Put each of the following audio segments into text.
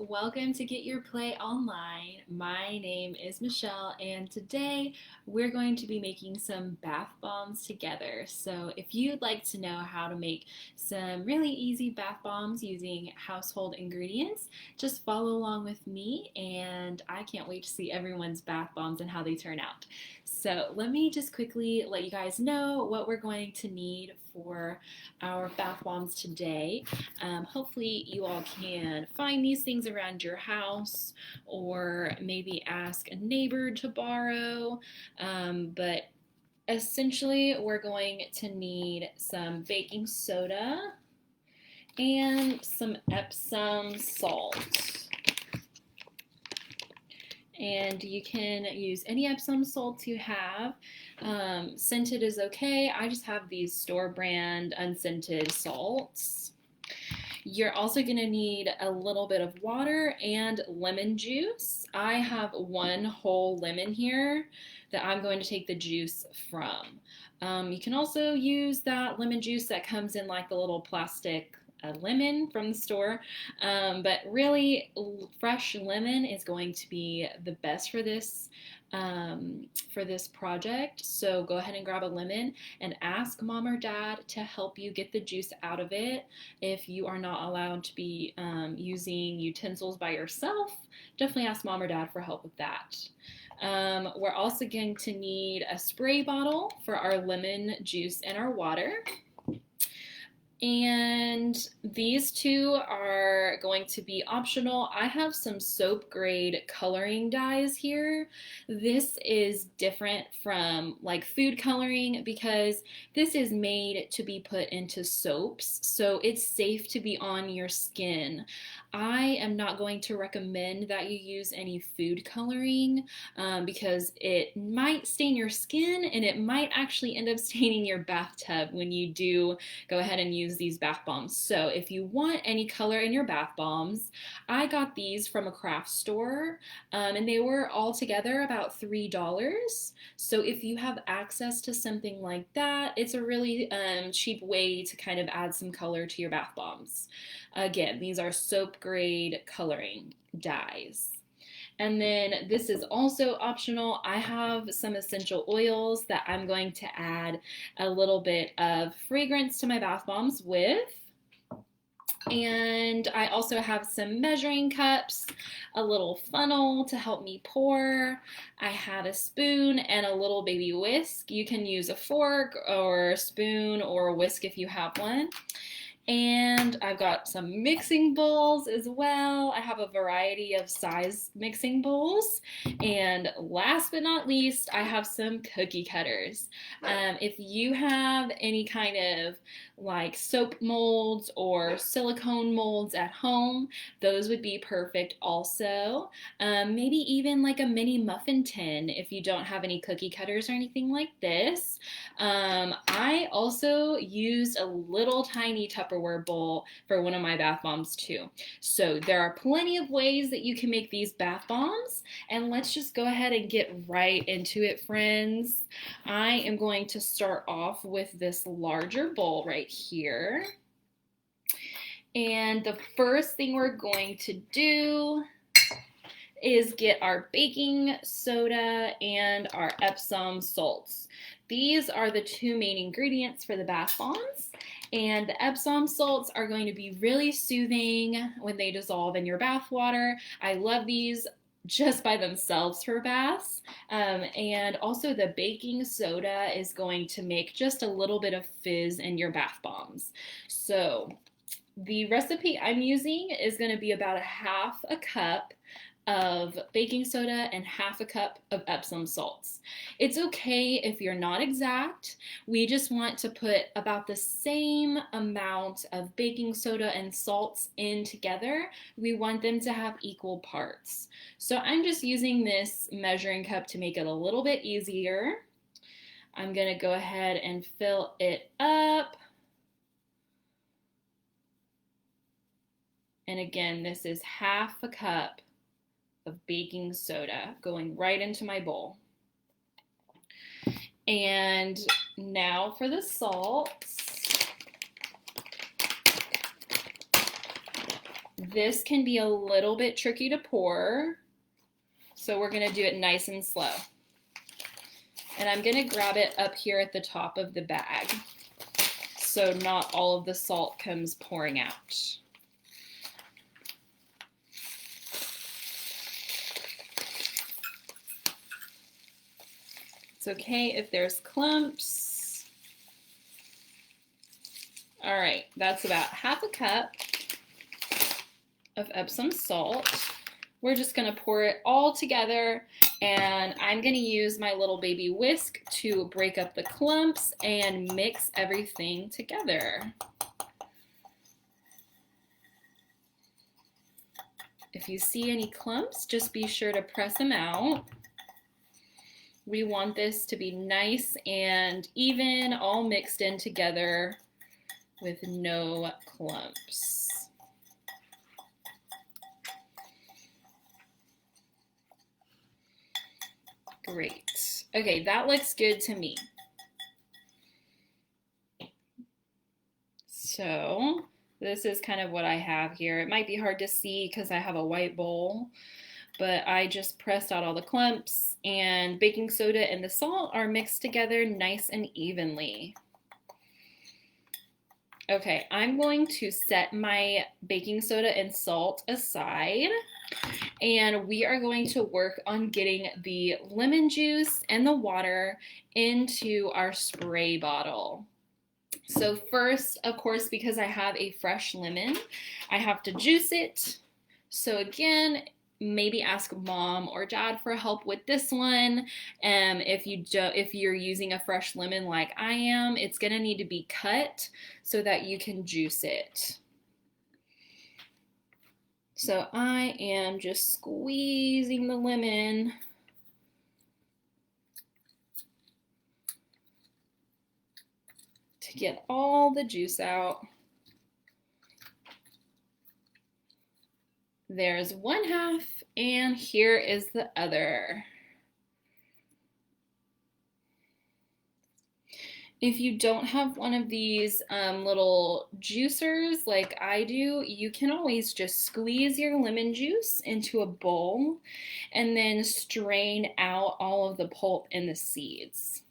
welcome to Get Your Play Online. My name is Michelle, and today we're going to be making some bath bombs together. So, if you'd like to know how to make some really easy bath bombs using household ingredients, just follow along with me, and I can't wait to see everyone's bath bombs and how they turn out. So, let me just quickly let you guys know what we're going to need for our bath bombs today. Hopefully you all can find these things around your house or maybe ask a neighbor to borrow. But essentially we're going to need some baking soda and some Epsom salt. And you can use any Epsom salts you have. Scented is okay. I just have these store brand unscented salts. You're also going to need a little bit of water and lemon juice. I have one whole lemon here that I'm going to take the juice from. You can also use that lemon juice that comes in like the little plastic lemon from the store, but really fresh lemon is going to be the best for this project. So go ahead and grab a lemon and ask mom or dad to help you get the juice out of it. If you are not allowed to be using utensils by yourself, definitely ask mom or dad for help with that. We're also going to need a spray bottle for our lemon juice and our water. And these two are going to be optional. I have some soap grade coloring dyes here. This is different from like food coloring because this is made to be put into soaps, so it's safe to be on your skin. I am not going to recommend that you use any food coloring because it might stain your skin and it might actually end up staining your bathtub when you do go ahead and use these bath bombs. So if you want any color in your bath bombs, I got these from a craft store and they were all together about $3. So if you have access to something like that, it's a really cheap way to kind of add some color to your bath bombs. Again, these are soap grade coloring dyes. And then this is also optional. I have some essential oils that I'm going to add a little bit of fragrance to my bath bombs with. And I also have some measuring cups, a little funnel to help me pour. I have a spoon and a little baby whisk. You can use a fork or a spoon or a whisk if you have one. And I've got some mixing bowls as well. I have a variety of size mixing bowls. And last but not least, I have some cookie cutters. If you have any kind of like soap molds or silicone molds at home, those would be perfect also. Maybe even like a mini muffin tin if you don't have any cookie cutters or anything like this. I also used a little tiny Tupperware bowl for one of my bath bombs too. So there are plenty of ways that you can make these bath bombs, and let's just go ahead and get right into it, friends. I am going to start off with this larger bowl right here. And the first thing we're going to do is get our baking soda and our Epsom salts. These are the two main ingredients for the bath bombs, and the Epsom salts are going to be really soothing when they dissolve in your bath water. I love these just by themselves for baths, and also the baking soda is going to make just a little bit of fizz in your bath bombs. So the recipe I'm using is going to be about a half a cup of baking soda and half a cup of Epsom salts. It's okay if you're not exact. We just want to put about the same amount of baking soda and salts in together. We want them to have equal parts. So I'm just using this measuring cup to make it a little bit easier. I'm going to go ahead and fill it up. And again, this is half a cup of baking soda going right into my bowl. And now for the salts. This can be a little bit tricky to pour, so we're gonna do it nice and slow. And I'm gonna grab it up here at the top of the bag, so not all of the salt comes pouring out. It's okay if there's clumps. All right, that's about half a cup of Epsom salt. We're just gonna pour it all together, and I'm gonna use my little baby whisk to break up the clumps and mix everything together. If you see any clumps, just be sure to press them out. We want this to be nice and even, all mixed in together with no clumps. Great. Okay, that looks good to me. So this is kind of what I have here. It might be hard to see because I have a white bowl, but I just pressed out all the clumps, and baking soda and the salt are mixed together nice and evenly. Okay, I'm going to set my baking soda and salt aside, and we are going to work on getting the lemon juice and the water into our spray bottle. So first, of course, because I have a fresh lemon, I have to juice it. So again, maybe ask mom or dad for help with this one. If you're using a fresh lemon like I am, it's gonna need to be cut so that you can juice it. So I am just squeezing the lemon. To get all the juice out. There's one half, and here is the other. If you don't have one of these little juicers like I do, you can always just squeeze your lemon juice into a bowl and then strain out all of the pulp and the seeds.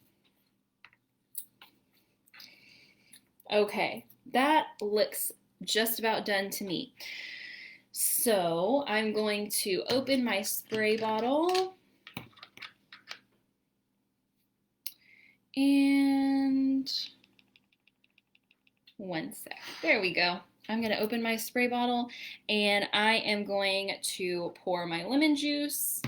Okay, that looks just about done to me. So I'm going to open my spray bottle, and one sec, there we go. I'm gonna open my spray bottle, and I am going to pour my lemon juice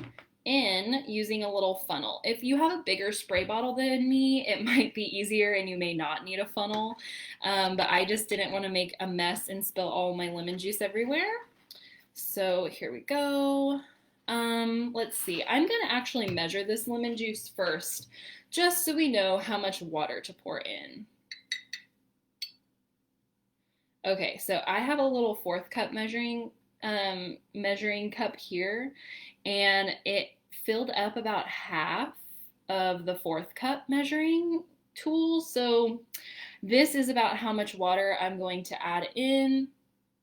in using a little funnel. If you have a bigger spray bottle than me, it might be easier and you may not need a funnel, but I just didn't want to make a mess and spill all my lemon juice everywhere. So here we go. Let's see, I'm gonna actually measure this lemon juice first, just so we know how much water to pour in. Okay, so I have a little 1/4 cup measuring cup here, and it filled up about half of the 1/4 cup measuring tool. So this is about how much water I'm going to add in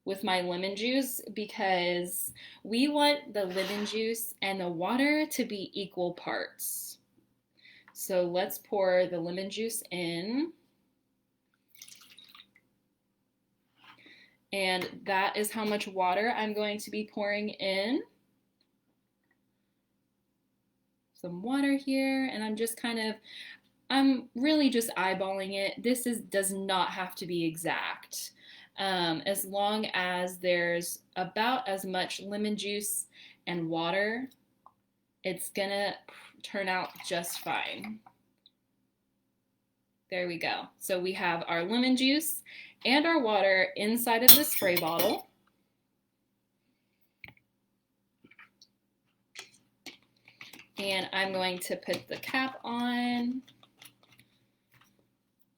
with my lemon juice, because we want the lemon juice and the water to be equal parts. So let's pour the lemon juice in. And that is how much water I'm going to be pouring in. Some water here, and I'm really just eyeballing it. This does not have to be exact. As long as there's about as much lemon juice and water, it's gonna turn out just fine. There we go. So we have our lemon juice and our water inside of the spray bottle. And I'm going to put the cap on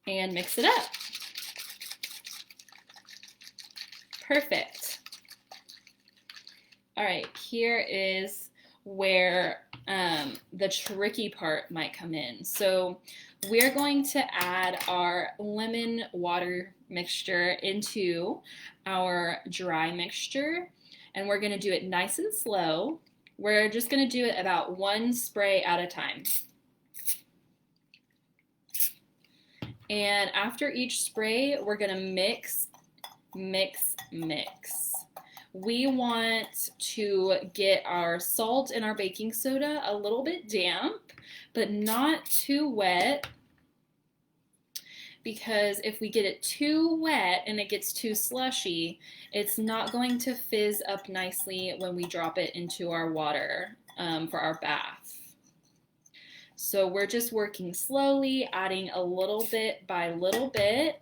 and mix it up. Perfect. All right, here is where the tricky part might come in. So we're going to add our lemon water mixture into our dry mixture. And we're gonna do it nice and slow. We're just gonna do it about one spray at a time. And after each spray, we're gonna mix, mix, mix. We want to get our salt and our baking soda a little bit damp, but not too wet, because if we get it too wet and it gets too slushy, it's not going to fizz up nicely when we drop it into our water for our bath. So we're just working slowly, adding a little bit by little bit.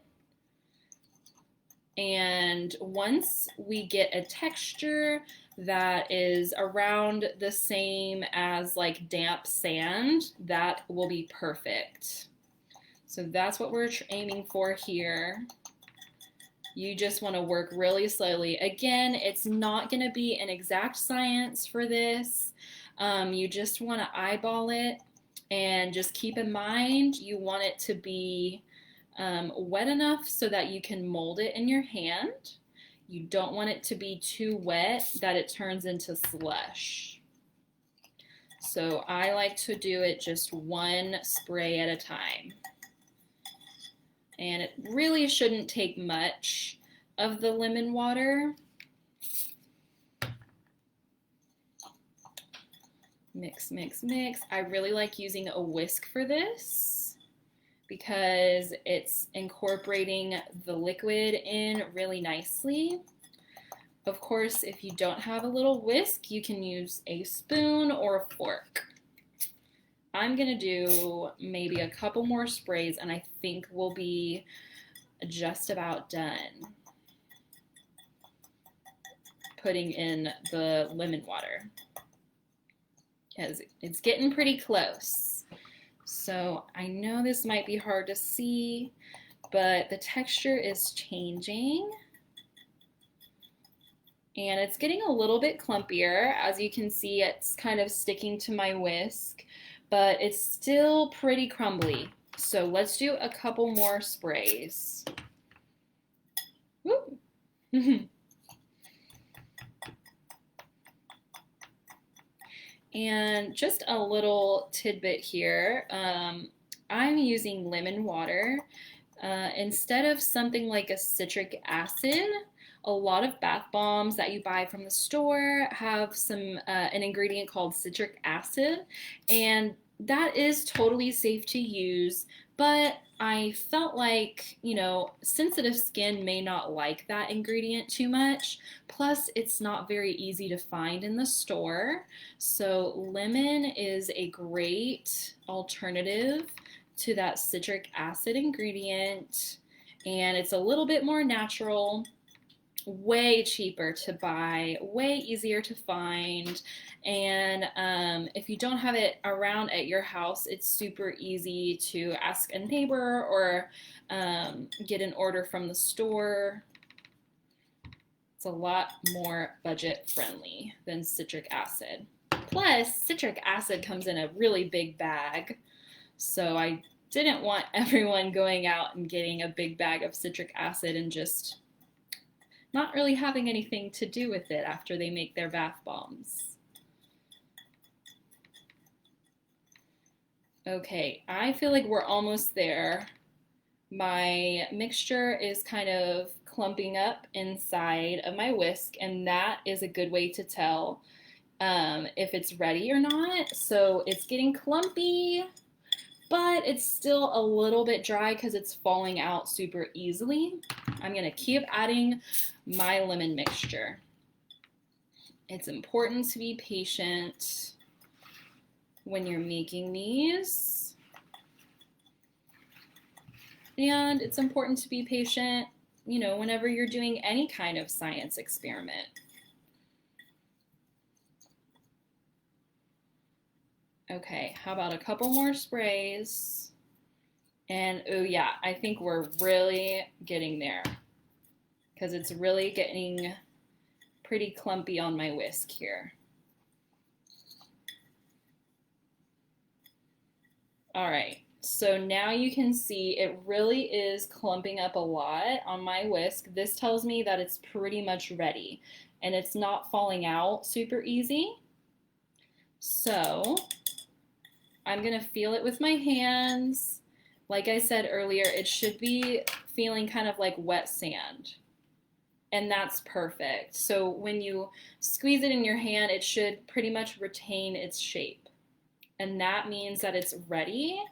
And once we get a texture that is around the same as like damp sand, that will be perfect. So that's what we're aiming for here. You just want to work really slowly. Again, it's not going to be an exact science for this. You just want to eyeball it, and just keep in mind you want it to be wet enough so that you can mold it in your hand. You don't want it to be too wet that it turns into slush. So I like to do it just one spray at a time. And it really shouldn't take much of the lemon water. Mix, mix, mix. I really like using a whisk for this because it's incorporating the liquid in really nicely. Of course, if you don't have a little whisk, you can use a spoon or a fork. I'm gonna do maybe a couple more sprays and I think we'll be just about done putting in the lemon water, because it's getting pretty close. So I know this might be hard to see, but the texture is changing and it's getting a little bit clumpier. As you can see, it's kind of sticking to my whisk, but it's still pretty crumbly. So let's do a couple more sprays. Woo. And just a little tidbit here, I'm using lemon water instead of something like a citric acid. A lot of bath bombs that you buy from the store have an ingredient called citric acid, and that is totally safe to use, but I felt like, sensitive skin may not like that ingredient too much. Plus, it's not very easy to find in the store. So lemon is a great alternative to that citric acid ingredient, and it's a little bit more natural, way cheaper to buy, way easier to find. And if you don't have it around at your house, it's super easy to ask a neighbor or get an order from the store. It's a lot more budget friendly than citric acid. Plus, citric acid comes in a really big bag, so I didn't want everyone going out and getting a big bag of citric acid and just not really having anything to do with it after they make their bath bombs. Okay, I feel like we're almost there. My mixture is kind of clumping up inside of my whisk, and that is a good way to tell if it's ready or not. So it's getting clumpy, but it's still a little bit dry because it's falling out super easily. I'm gonna keep adding my lemon mixture. It's important to be patient when you're making these. And it's important to be patient, whenever you're doing any kind of science experiment. Okay, how about a couple more sprays? And oh yeah, I think we're really getting there because it's really getting pretty clumpy on my whisk here. All right, So now you can see it really is clumping up a lot on my whisk. This tells me that it's pretty much ready and it's not falling out super easy. So I'm gonna feel it with my hands. Like I said earlier, it should be feeling kind of like wet sand. And that's perfect. So when you squeeze it in your hand, it should pretty much retain its shape. And that means that it's ready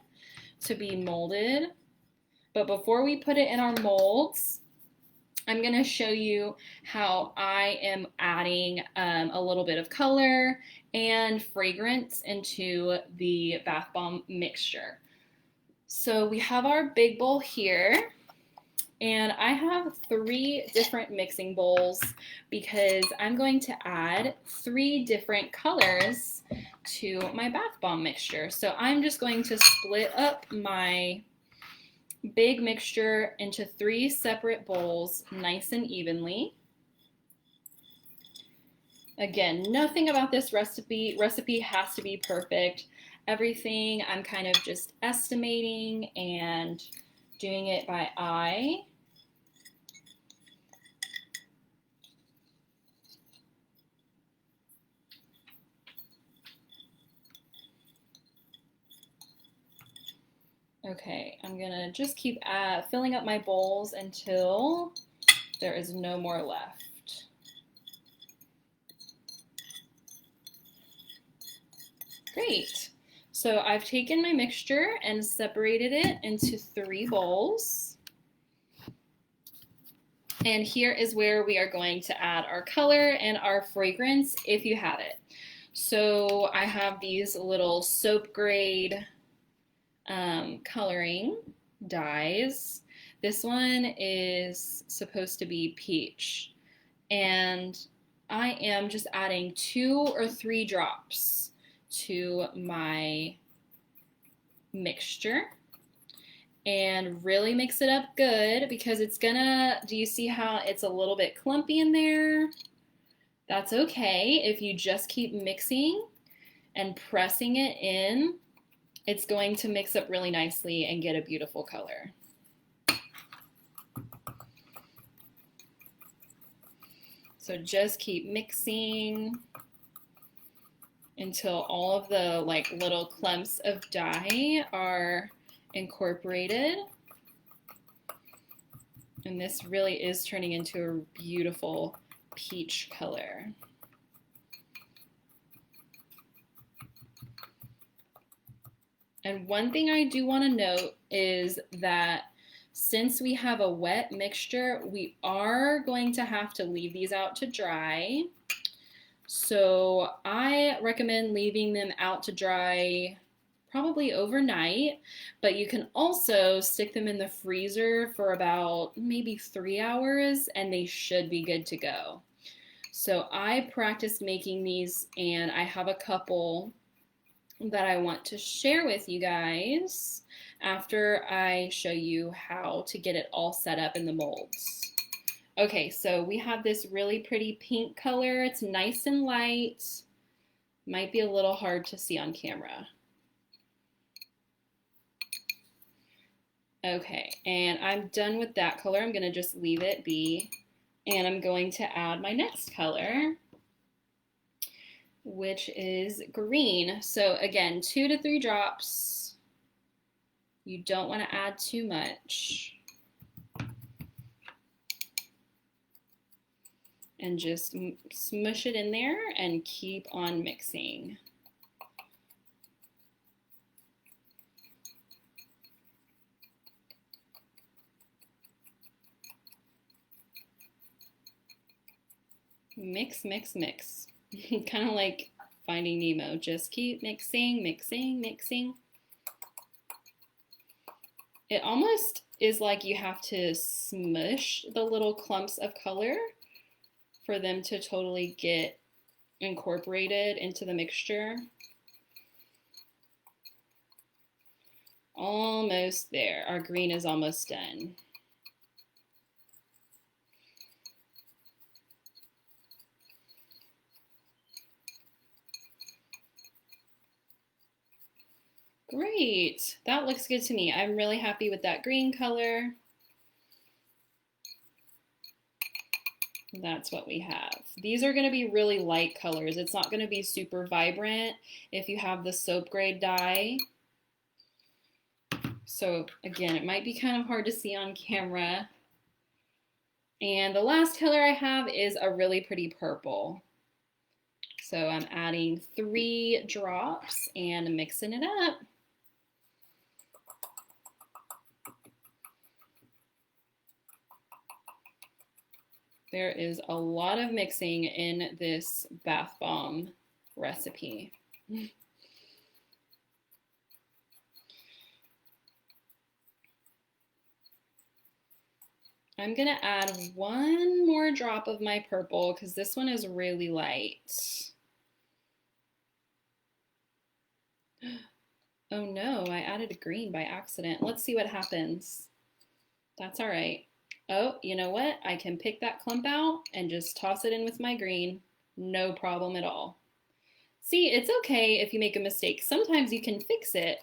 to be molded. But before we put it in our molds, I'm going to show you how I am adding a little bit of color and fragrance into the bath bomb mixture. So we have our big bowl here, and I have 3 different mixing bowls because I'm going to add 3 different colors to my bath bomb mixture. So I'm just going to split up my big mixture into 3 separate bowls nice and evenly. Again, nothing about this recipe has to be perfect. Everything I'm kind of just estimating and doing it by eye. Okay, I'm gonna just keep filling up my bowls until there is no more left. Great. So I've taken my mixture and separated it into 3 bowls. And here is where we are going to add our color and our fragrance if you have it. So I have these little soap grade coloring dyes. This one is supposed to be peach. And I am just adding 2 or 3 drops to my mixture and really mix it up good because it's gonna, do you see how it's a little bit clumpy in there? That's okay. If you just keep mixing and pressing it in, it's going to mix up really nicely and get a beautiful color. So just keep mixing until all of the like little clumps of dye are incorporated. And this really is turning into a beautiful peach color. And one thing I do want to note is that since we have a wet mixture, we are going to have to leave these out to dry. So I recommend leaving them out to dry probably overnight, but you can also stick them in the freezer for about maybe 3 hours and they should be good to go. So I practiced making these and I have a couple that I want to share with you guys after I show you how to get it all set up in the molds. Okay, so we have this really pretty pink color. It's nice and light. Might be a little hard to see on camera. Okay, and I'm done with that color. I'm gonna just leave it be. And I'm going to add my next color, which is green. So again, 2 to 3 drops. You don't want to add too much. And just smush it in there and keep on mixing. Mix, mix, mix. Kind of like Finding Nemo. Just keep mixing, mixing, mixing. It almost is like you have to smush the little clumps of color for them to totally get incorporated into the mixture. Almost there. Our green is almost done. Great. That looks good to me. I'm really happy with that green color. That's what we have. These are going to be really light colors. It's not going to be super vibrant if you have the soap grade dye. So again, it might be kind of hard to see on camera. And the last color I have is a really pretty purple. So I'm adding 3 drops and mixing it up. There is a lot of mixing in this bath bomb recipe. I'm gonna add 1 more drop of my purple because this one is really light. Oh no, I added a green by accident. Let's see what happens. That's all right. Oh, you know what? I can pick that clump out and just toss it in with my green. No problem at all. See, it's okay if you make a mistake. Sometimes you can fix it.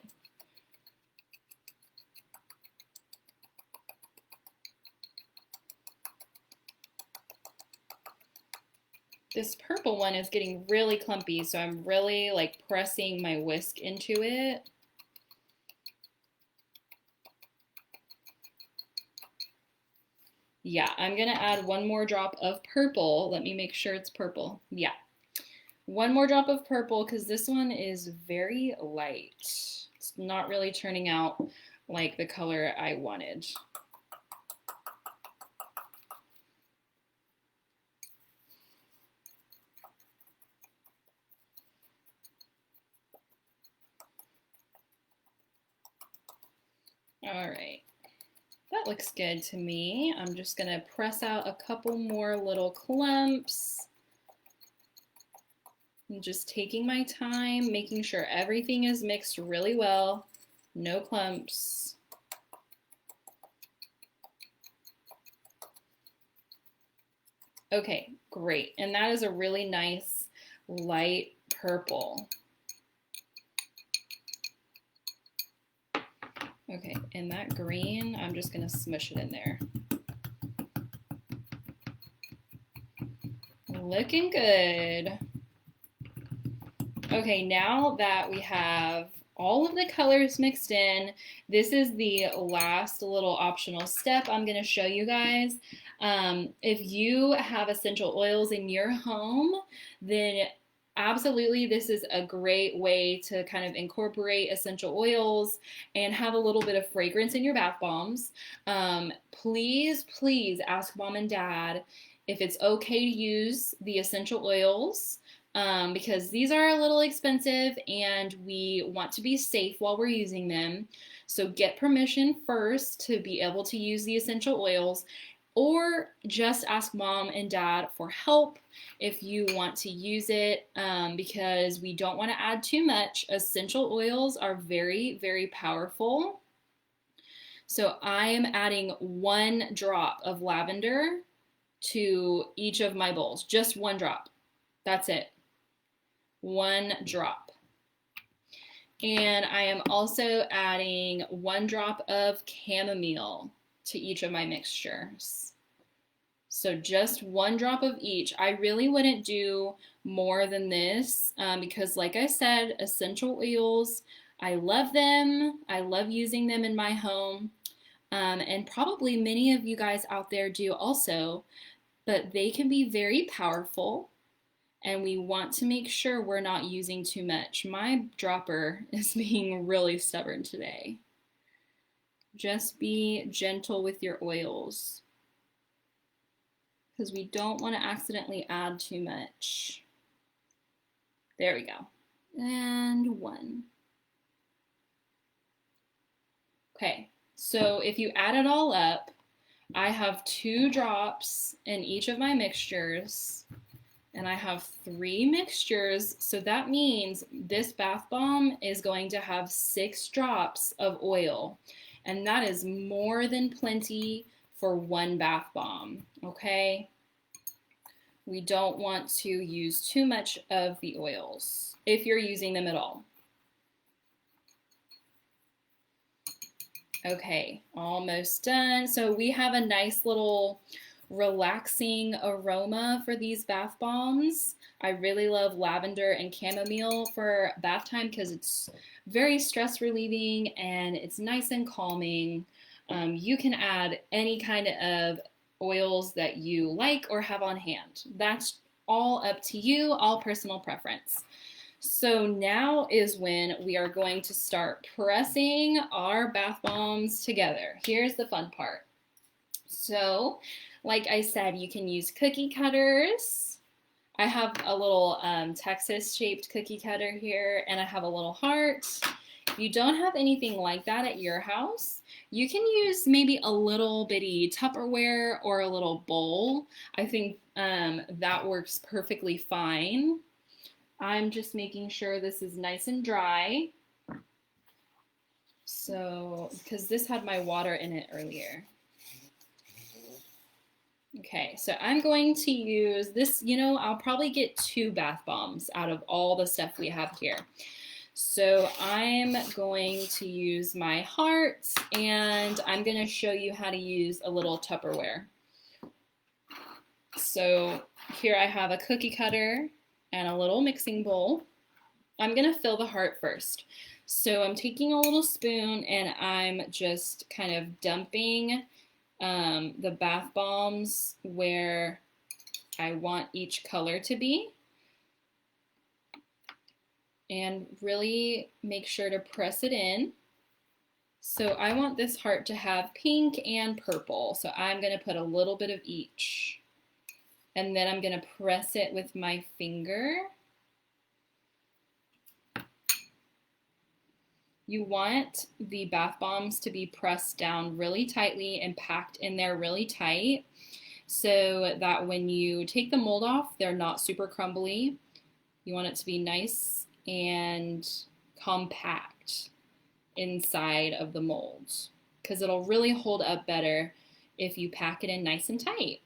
This purple one is getting really clumpy, so I'm really like pressing my whisk into it. Yeah, I'm gonna add 1 more drop of purple. Let me make sure it's purple. Yeah. 1 more drop of purple because this one is very light. It's not really turning out like the color I wanted. All right, that looks good to me. I'm just gonna press out a couple more little clumps. I'm just taking my time, making sure everything is mixed really well. No clumps. Okay, great. And that is a really nice light purple. Okay, and that green, I'm just gonna smush it in there. Looking good. Okay, now that we have all of the colors mixed in, this is the last little optional step I'm gonna show you guys. If you have essential oils in your home, then absolutely this is a great way to kind of incorporate essential oils and have a little bit of fragrance in your bath bombs. Please ask mom and dad if it's okay to use the essential oils. Because these are a little expensive and we want to be safe while we're using them. So get permission first to be able to use the essential oils, or just ask mom and dad for help if you want to use it, because we don't want to add too much. Essential oils are very powerful. So I am adding 1 drop of lavender to each of my bowls, just 1 drop. That's it. 1 drop. And I am also adding 1 drop of chamomile to each of my mixtures. So just 1 drop of each. I really wouldn't do more than this because like I said, essential oils, I love them. I love using them in my home. And probably many of you guys out there do also, but they can be very powerful. And we want to make sure we're not using too much. My dropper is being really stubborn today. Just be gentle with your oils because we don't want to accidentally add too much. There we go. And 1. Okay, so if you add it all up, I have 2 drops in each of my mixtures. And I have 3 mixtures, so that means this bath bomb is going to have 6 drops of oil. And that is more than plenty for 1 bath bomb, okay? We don't want to use too much of the oils, if you're using them at all. Okay, almost done. So we have a nice little relaxing aroma for these bath bombs. I really love lavender and chamomile for bath time because it's very stress relieving and it's nice and calming. You can add any kind of oils that you like or have on hand. That's all up to you, all personal preference. So now is when we are going to start pressing our bath bombs together. Here's the fun part. So, like I said, you can use cookie cutters. I have a little Texas shaped cookie cutter here, and I have a little heart. If you don't have anything like that at your house, you can use maybe a little bitty Tupperware or a little bowl. I think that works perfectly fine. I'm just making sure this is nice and dry. So, because this had my water in it earlier. Okay, so I'm going to use this, I'll probably get 2 bath bombs out of all the stuff we have here. So I'm going to use my heart and I'm going to show you how to use a little Tupperware. So here I have a cookie cutter and a little mixing bowl. I'm gonna fill the heart first. So I'm taking a little spoon and I'm just kind of dumping the bath bombs where I want each color to be. And really make sure to press it in. So I want this heart to have pink and purple. So I'm gonna put a little bit of each. And then I'm going to press it with my finger. You want the bath bombs to be pressed down really tightly and packed in there really tight so that when you take the mold off, they're not super crumbly. You want it to be nice and compact inside of the molds because it'll really hold up better if you pack it in nice and tight.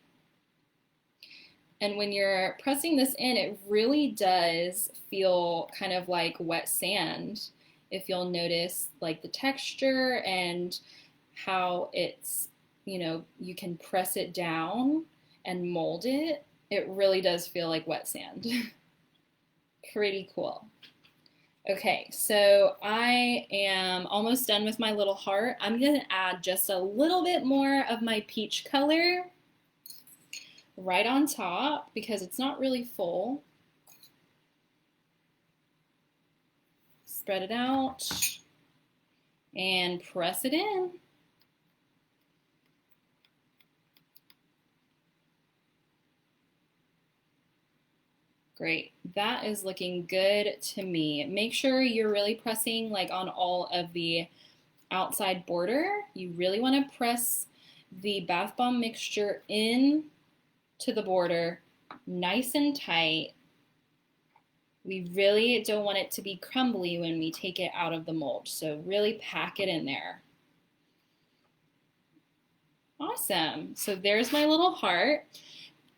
And when you're pressing this in, it really does feel kind of like wet sand. If you'll notice like the texture and how it's, you can press it down and mold it, it really does feel like wet sand. Pretty cool. Okay, so I am almost done with my little heart. I'm gonna add just a little bit more of my peach color right on top because it's not really full. Spread it out and press it in. Great, that is looking good to me. Make sure you're really pressing like on all of the outside border. You really want to press the bath bomb mixture in to the border nice and tight. We really don't want it to be crumbly when we take it out of the mold, so really pack it in there. Awesome. So there's my little heart.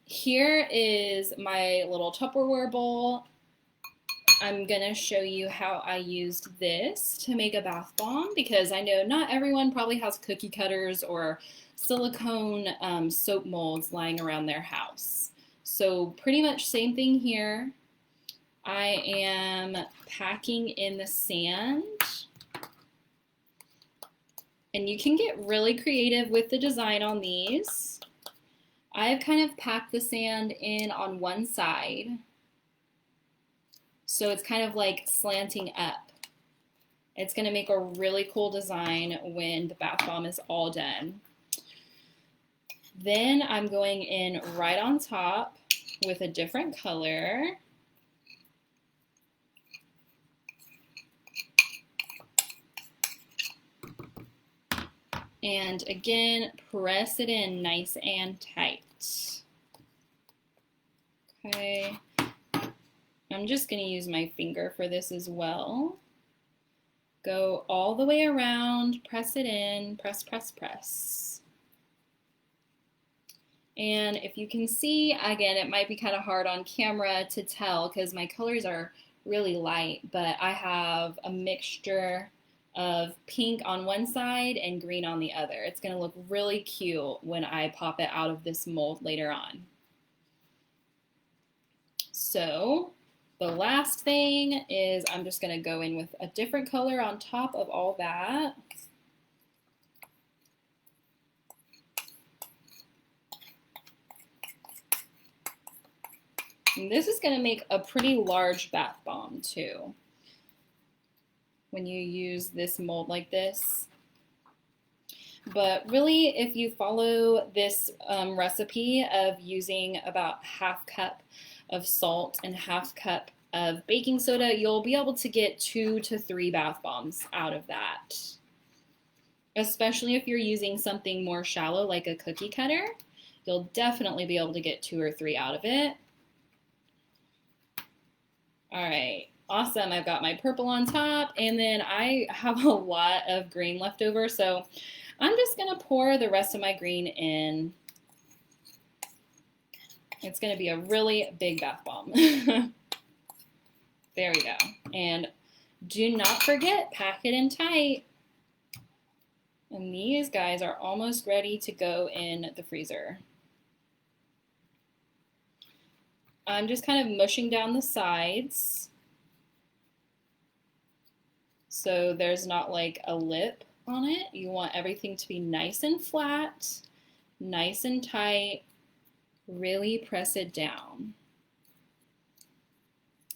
Here is my little Tupperware bowl. I'm gonna show you how I used this to make a bath bomb because I know not everyone probably has cookie cutters or silicone soap molds lying around their house. So pretty much same thing here. I am packing in the sand. And you can get really creative with the design on these. I've kind of packed the sand in on one side. So it's kind of like slanting up. It's gonna make a really cool design when the bath bomb is all done. Then I'm going in right on top with a different color. And again, press it in nice and tight. Okay. I'm just going to use my finger for this as well. Go all the way around, press it in, press, press, press. And if you can see, again, it might be kind of hard on camera to tell because my colors are really light, but I have a mixture of pink on one side and green on the other. It's going to look really cute when I pop it out of this mold later on. So the last thing is I'm just going to go in with a different color on top of all that. And this is going to make a pretty large bath bomb too when you use this mold like this. But really, if you follow this recipe of using about ½ cup of salt and ½ cup of baking soda, you'll be able to get 2 to 3 bath bombs out of that. Especially if you're using something more shallow like a cookie cutter, you'll definitely be able to get 2 or 3 out of it. All right, awesome. I've got my purple on top, and then I have a lot of green left over, so I'm just going to pour the rest of my green in. It's going to be a really big bath bomb. There we go. And do not forget, pack it in tight. And these guys are almost ready to go in the freezer. I'm just kind of mushing down the sides so there's not like a lip on it. You want everything to be nice and flat, nice and tight. Really press it down.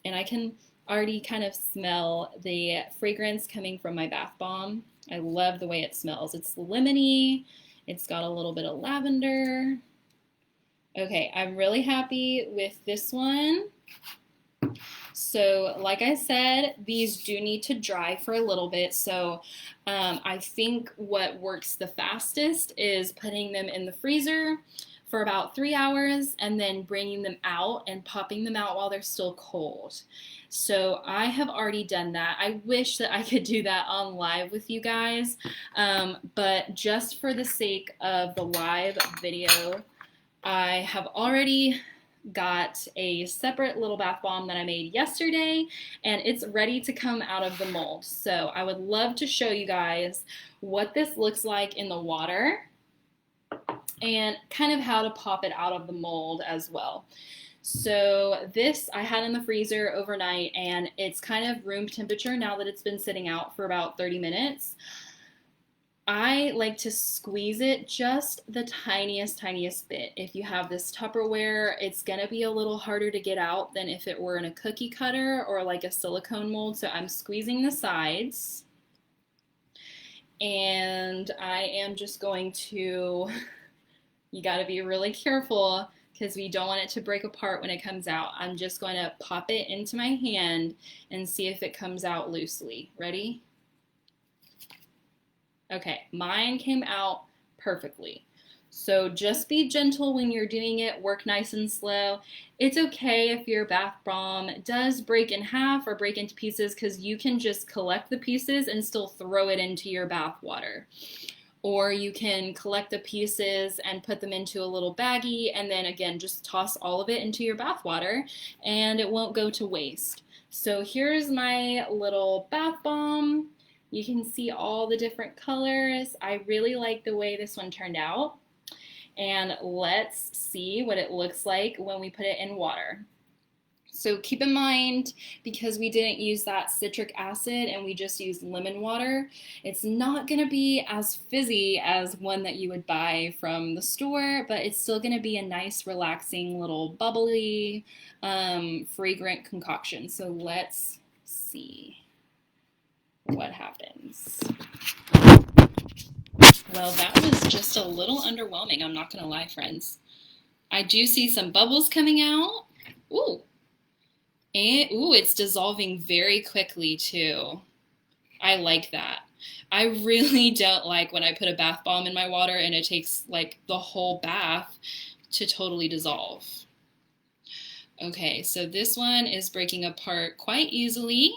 And I can already kind of smell the fragrance coming from my bath bomb. I love the way it smells. It's lemony. It's got a little bit of lavender. Okay, I'm really happy with this one. So like I said, these do need to dry for a little bit. So I think what works the fastest is putting them in the freezer for about 3 hours and then bringing them out and popping them out while they're still cold. So I have already done that. I wish that I could do that on live with you guys, but just for the sake of the live video, I have already got a separate little bath bomb that I made yesterday, and it's ready to come out of the mold. So I would love to show you guys what this looks like in the water and kind of how to pop it out of the mold as well. So this I had in the freezer overnight, and it's kind of room temperature now that it's been sitting out for about 30 minutes. I like to squeeze it just the tiniest bit. If you have this Tupperware, it's going to be a little harder to get out than if it were in a cookie cutter or like a silicone mold. So I'm squeezing the sides. And I am just going to, you got to be really careful because we don't want it to break apart when it comes out. I'm just going to pop it into my hand and see if it comes out loosely. Ready? Okay, mine came out perfectly. So just be gentle when you're doing it, work nice and slow. It's okay if your bath bomb does break in half or break into pieces because you can just collect the pieces and still throw it into your bath water. Or you can collect the pieces and put them into a little baggie and then again just toss all of it into your bath water and it won't go to waste. So here's my little bath bomb. You can see all the different colors. I really like the way this one turned out. And let's see what it looks like when we put it in water. So keep in mind, because we didn't use that citric acid and we just used lemon water, it's not going to be as fizzy as one that you would buy from the store, but it's still going to be a nice, relaxing, little bubbly, fragrant concoction. So let's see what happens. Well, that was just a little underwhelming, I'm not going to lie, friends. I do see some bubbles coming out. Ooh. And, ooh, it's dissolving very quickly, too. I like that. I really don't like when I put a bath bomb in my water and it takes, like, the whole bath to totally dissolve. Okay, so this one is breaking apart quite easily.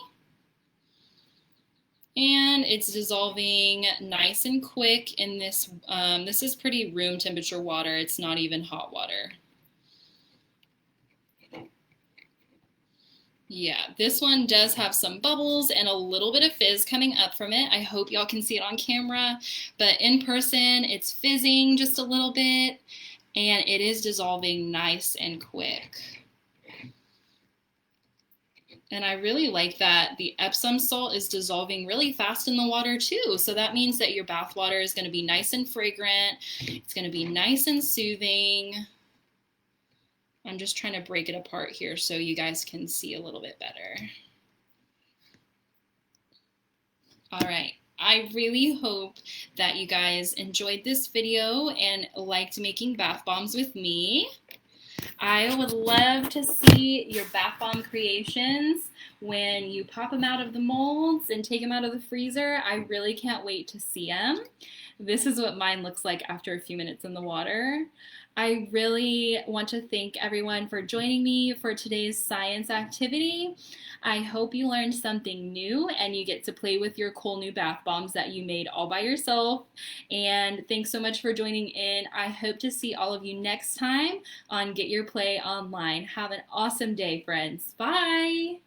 And it's dissolving nice and quick in this, this is pretty room temperature water. It's not even hot water. Yeah, this one does have some bubbles and a little bit of fizz coming up from it. I hope y'all can see it on camera, but in person it's fizzing just a little bit and it is dissolving nice and quick. And I really like that the Epsom salt is dissolving really fast in the water too. So that means that your bath water is going to be nice and fragrant. It's going to be nice and soothing. I'm just trying to break it apart here so you guys can see a little bit better. All right. I really hope that you guys enjoyed this video and liked making bath bombs with me. I would love to see your bath bomb creations when you pop them out of the molds and take them out of the freezer. I really can't wait to see them. This is what mine looks like after a few minutes in the water. I really want to thank everyone for joining me for today's science activity. I hope you learned something new and you get to play with your cool new bath bombs that you made all by yourself. And thanks so much for joining in. I hope to see all of you next time on Get Your Play Online. Have an awesome day, friends. Bye!